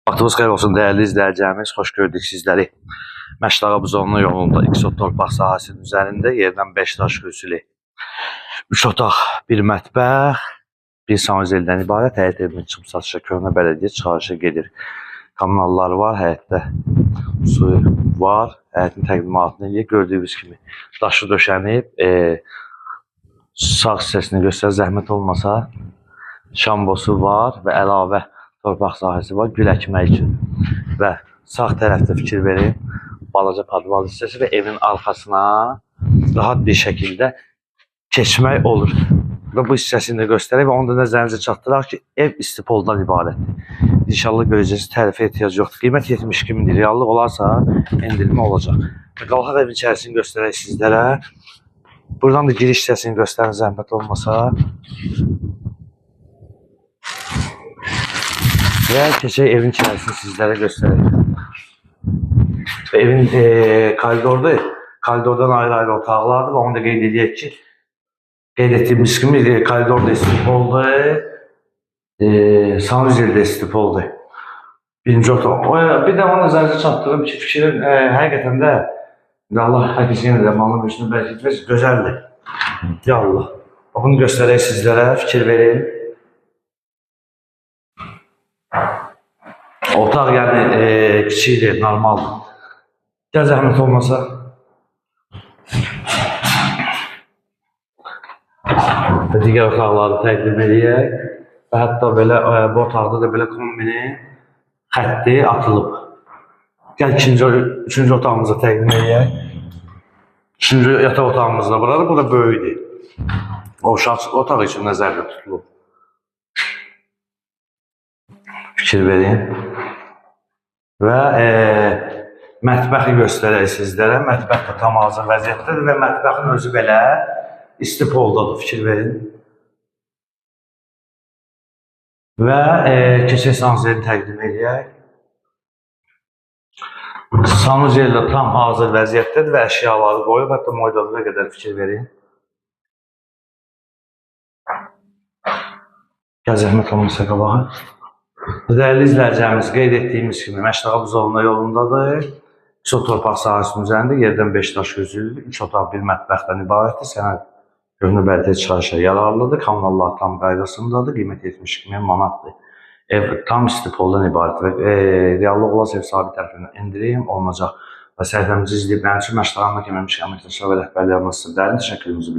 Vaxtınız xeyir olsun değerli izləyicilərimiz, xoş gördük sizləri. Məşdağa Buzovna yolunda İksot torpaq sahəsinin üzərində yerdən 5 daş kürsülü, 3 otaq, 1 mətbəx, 1 sanuzeldən ibarət həyət evinin çıxıb satışa köhnə bələdiyyə çıxarışa gedir. Kommunallar var, həyətdə suyu var, həyətin təqdimatını eləyir. Gördüyünüz kimi daşı döşənib, sağ hissəsini göstər, zəhmət olmasa şambosu var və əlavə torpaq sahəsi var gül əkmək üçün. Və sağ tərəfdə fikir verin, balaca padval hissəsi və evin arxasına rahat bir şəkildə keçmək olur. Və bu hissəsini də göstərək və onu da nəzərinizə çatdıraq ki, ev istipoldan ibarətdir. İnşallah görəcəksiniz, tərifə ehtiyac yoxdur. Qiymət 72 mindir, reallıq olarsa endirilmə olacaq. Və qalxaq evin içərisini göstərək sizlərə. Buradan da giriş hissəsini göstərin, zəhmət olmasa. Və keçək evin içərisini sizlərə göstərək. Və evin koridordan ayrı-ayrı otaqlardır və onu da qeyd edək ki, qeyd etdiyimiz kimi koridorda istipoldur, sanuzeldə istipoldur. Birinci otaq. Bir də onu nəzərinizə çatdırım ki, fikrin həqiqətən də Allah hər kəsin yenə də malının üstünü bərk etməz, gözəldir. Ya Allah. Bunu göstərək sizlərə, fikir verin. Otaq yəni kiçikdir, normaldır. Gəl zəhmət olmasa. Və digər otaqları təqdim edək. Və hətta belə bu otaqda da belə kombinin xətti atılıb. Gəl üçüncü otağımıza təqdim edək. Üçüncü yataq otağımız da buradır. Bu da böyükdür. O uşaq otaq üçün nəzərdə tutulub. Fikir verin. Və mətbəxi göstərək sizlərə. Mətbəx də tam hazır vəziyyətdədir və mətbəxin özü belə istipoldadır. Fikir verin. Və keçək sanuzeli təqdim edək. Sanuzel də tam hazır vəziyyətdədir və əşyaları qoyub, hətta moydalığa qədər fikir verin. Gəl zəhmət olmasa qabağa. Dəyərli izləyicilərimiz, qeyd etdiyimiz kimi Məşdağa Buzovna yolundadır. İksot torpaq sahəsinin üzərində yerdən 5 daş gözlülür, 3 otaq, 1 mətbəxdən ibarətdir. Sənəd köhnə bələdiyyə çıxarışa yararlıdır, kommunallar tam qaydasındadır, qiymət 72 min manatdır. Ev tam istipoldan ibarət və reallıq olarsa ev sahibi tərəfindən endirim olunacaq. Və səhifəmizi izləyib mənim üçün Məşdağın məhkəməmiş əməkdaşlar və rəhbərliyə almasını dərin təşəkkürümüzü bildirir.